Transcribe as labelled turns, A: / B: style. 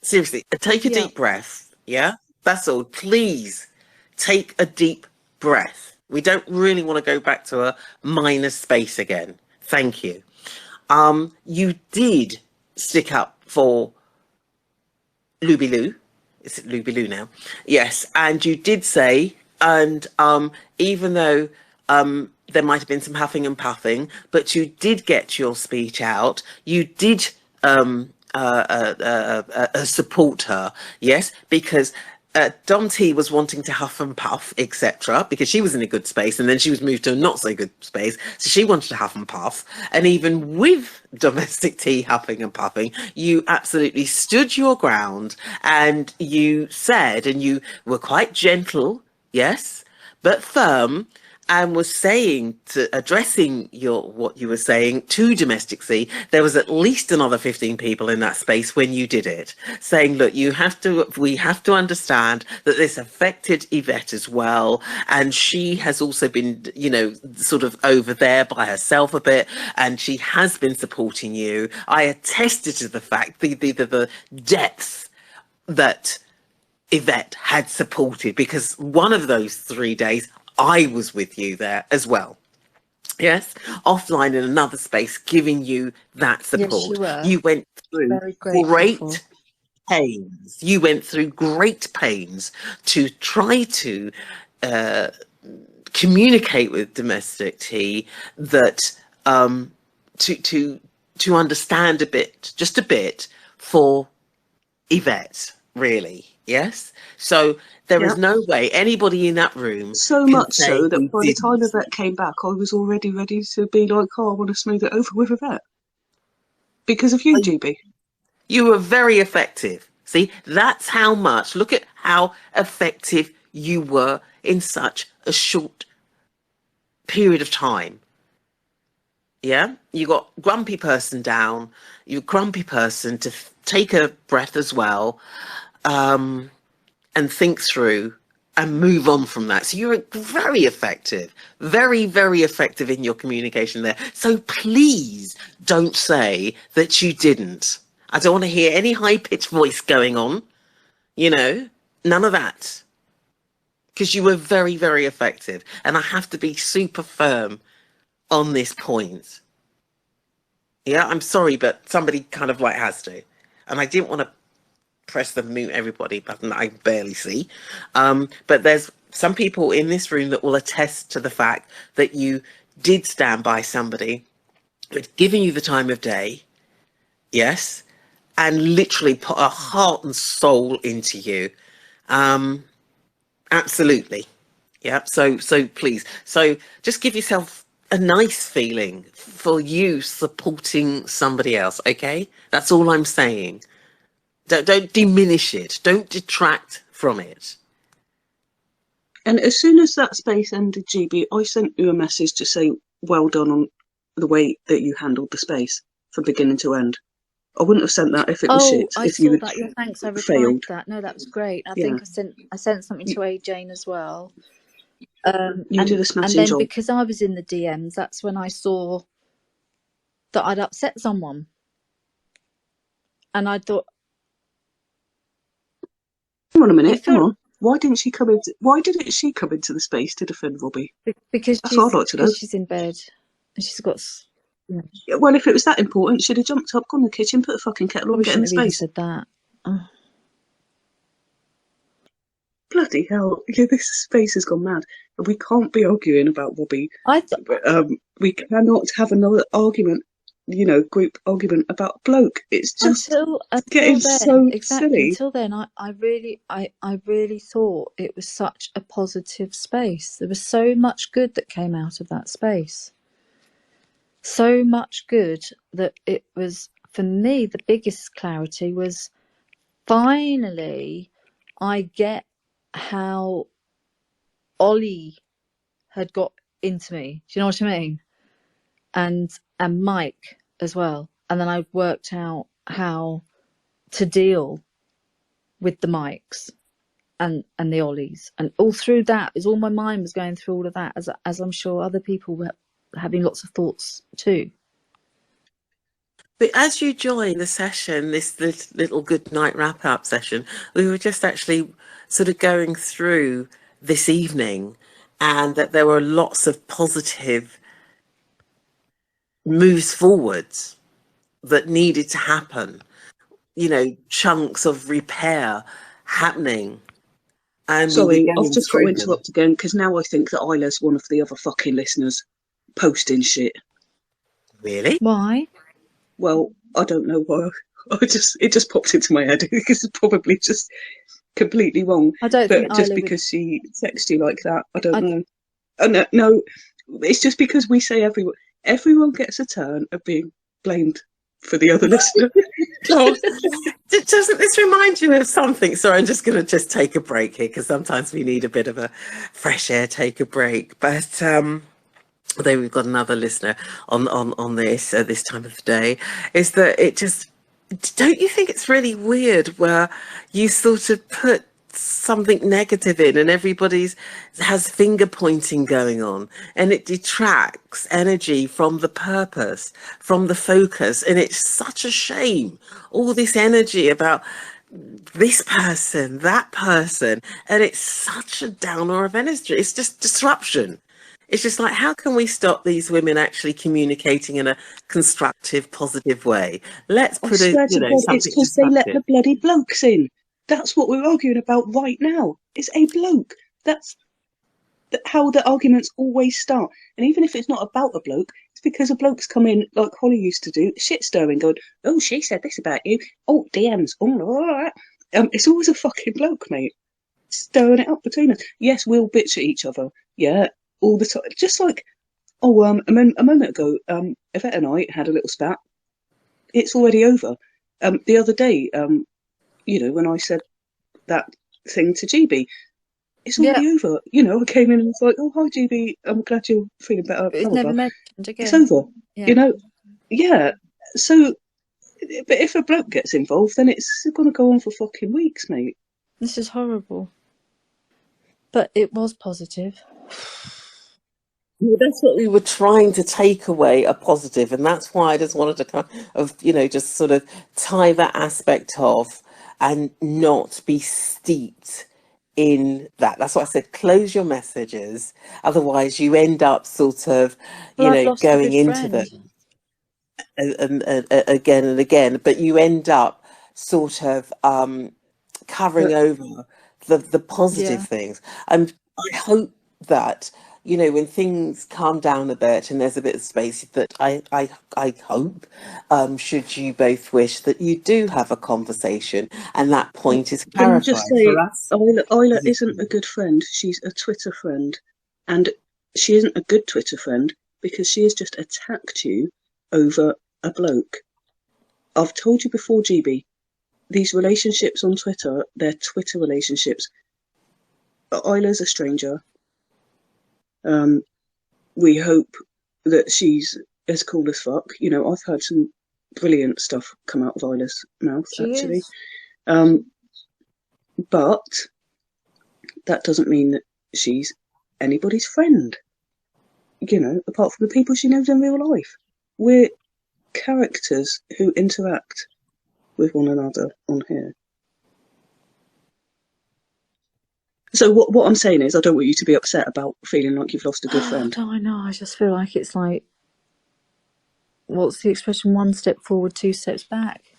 A: Seriously, take a
B: Yeah.
A: deep breath. Yeah, that's all. Please take a deep breath. We don't really want to go back to a minus space again. Thank you. You did stick up for Luby. Is it Luby now? Yes, and you did say, and even though there might have been some huffing and puffing, but you did get your speech out. You did support her, yes, because Dom T was wanting to huff and puff, etc., because she was in a good space, and then she was moved to a not so good space, so she wanted to huff and puff. And even with domestic tea huffing and puffing, you absolutely stood your ground, and you said, and you were quite gentle, yes, but firm, and was saying to addressing what you were saying to domestic C. There was at least another 15 people in that space when you did it, saying, look, we have to understand that this affected Yvette as well, and she has also been, sort of over there by herself a bit, and she has been supporting you. I attested to the fact, the depth that Yvette had supported, because one of those 3 days I was with you there as well. Yes, offline in another space, giving you that
B: Yes, you
A: support.
B: were.
A: You went through
B: Very grateful for.
A: great pains. You went through great pains to try to communicate with domestic tea that to understand a bit, just a bit, for Yvette, really. Yes. So there
C: Yeah.
A: is no way anybody in that room
C: So
A: can
C: much
A: say
C: so that
A: you
C: by the time
A: didn't.
C: Yvette came back, I was already ready to be like, oh, I want to smooth it over with Yvette. Because of you, GB.
A: You were very effective. See, that's how much. Look at how effective you were in such a short period of time. Yeah, you got grumpy person down. You grumpy person to take a breath as well, and think through and move on from that. So you're very effective, very, very effective in your communication there. So please don't say that you didn't. I don't want to hear any high pitched voice going on, none of that. Because you were very, very effective. And I have to be super firm on this point. Yeah, I'm sorry, but somebody kind of has to. And I didn't want to press the mute everybody button that I barely see. But there's some people in this room that will attest to the fact that you did stand by somebody, but giving you the time of day, yes, and literally put a heart and soul into you. Absolutely. Yeah. So please. So just give yourself a nice feeling for you supporting somebody else. Okay. That's all I'm saying. Don't diminish it. Don't detract from it.
C: And as soon as that space ended, GB, I sent you a message to say, well done on the way that you handled the space from beginning to end. I wouldn't have sent that if it was
B: Oh,
C: shit,
B: I
C: if you
B: saw
C: had
B: that. Yeah, thanks. I replied
C: failed.
B: to that. No, that was great. I
C: Yeah.
B: think I sent something to A Jane as well.
C: You did a
B: And
C: smashing
B: then
C: job.
B: because I was in the DMs, that's when I saw that I'd upset someone, and I thought,
C: Hang on a minute, hang on. Why didn't she come into the space to defend Robbie?
B: because
C: That's what I'd like to know.
B: she's in bed and she's got.
C: Yeah, well, if it was that important, she'd have jumped up, gone to the kitchen, put a fucking kettle on,
B: Probably
C: get in the
B: shouldn't have even
C: space.
B: said that. Oh.
C: Bloody hell! Yeah, this space has gone mad, and we can't be arguing about Robbie. We cannot have another argument, group argument about bloke. It's just
B: until
C: getting
B: then,
C: so
B: exactly.
C: silly.
B: Until then, I really thought it was such a positive space. There was so much good that came out of that space. So much good that it was, for me, the biggest clarity was finally I get how Ollie had got into me. Do you know what I mean? And Mike as well. And then I worked out how to deal with the Mikes and the Ollies. And all through that, as all my mind was going through all of that, as I'm sure other people were having lots of thoughts too.
A: But as you join the session, this little good night wrap up session, we were just actually sort of going through this evening, and that there were lots of positive moves forwards that needed to happen, chunks of repair happening, and we were
C: Sorry, I've
A: going
C: just got to
A: through them.
C: interrupt again because now I think that Isla's one of the other fucking listeners posting shit.
A: Really?
B: Why?
C: Well, I don't know why. It just popped into my head because it's probably just completely wrong.
B: I don't
C: But
B: think
C: just
B: Isla would.
C: because she texts you like that, I don't know. Oh, no, it's just because we say everyone gets a turn of being blamed for the other listener.
A: Doesn't this remind you of something? Sorry, I'm just going to take a break here because sometimes we need a bit of a fresh air, take a break. But although we've got another listener on this time of the day, is that it just, don't you think it's really weird where you sort of put something negative in and everybody's has finger pointing going on, and it detracts energy from the purpose, from the focus, and it's such a shame, all this energy about this person, that person, and it's such a downer of energy. It's just disruption. It's just like, how can we stop these women actually communicating in a constructive, positive way? Let's
C: I
A: put a,
C: swear to God, it's
A: something
C: because they let
A: constructive.
C: the bloody blokes in. That's what we're arguing about right now. It's a bloke. That's how the arguments always start. And even if it's not about a bloke, it's because a bloke's come in, like Holly used to do, shit stirring, going, oh, she said this about you. Oh, DMs. Oh, all right. It's always a fucking bloke, mate, stirring it up between us. Yes, we'll bitch at each other. Yeah, all the time. Just like, a moment ago, Yvette and I had a little spat. It's already over. The other day, when I said that thing to GB, it's already over. I came in and was like, oh, hi, GB, I'm glad you're feeling better.
B: It's never mentioned again.
C: It's over.
B: Yeah.
C: Yeah. So, but if a bloke gets involved, then it's going to go on for fucking weeks, mate.
B: This is horrible. But it was positive.
A: That's what we were trying to take away, a positive, and that's why I just wanted to kind of, just sort of tie that aspect of and not be steeped in that. That's why I said close your messages, otherwise you end up sort of,
B: I've lost a
A: going
B: good
A: into
B: friend.
A: them and again and again, but you end up sort of covering over the positive things. And I hope that, when things calm down a bit and there's a bit of space, that I hope, should you both wish, that you do have a conversation and that point is
C: Can I just
A: clarified for
C: say,
A: us.
C: Isla isn't a good friend. She's a Twitter friend. And she isn't a good Twitter friend because she has just attacked you over a bloke. I've told you before, GB, these relationships on Twitter, they're Twitter relationships. Isla's a stranger. We hope that she's as cool as fuck. I've heard some brilliant stuff come out of Isla's mouth, actually. But that doesn't mean that she's anybody's friend. Apart from the people she knows in real life. We're characters who interact with one another on here. So what I'm saying is, I don't want you to be upset about feeling like you've lost a good friend.
B: Oh, I know. I just feel like it's like, what's the expression? One step forward, two steps back.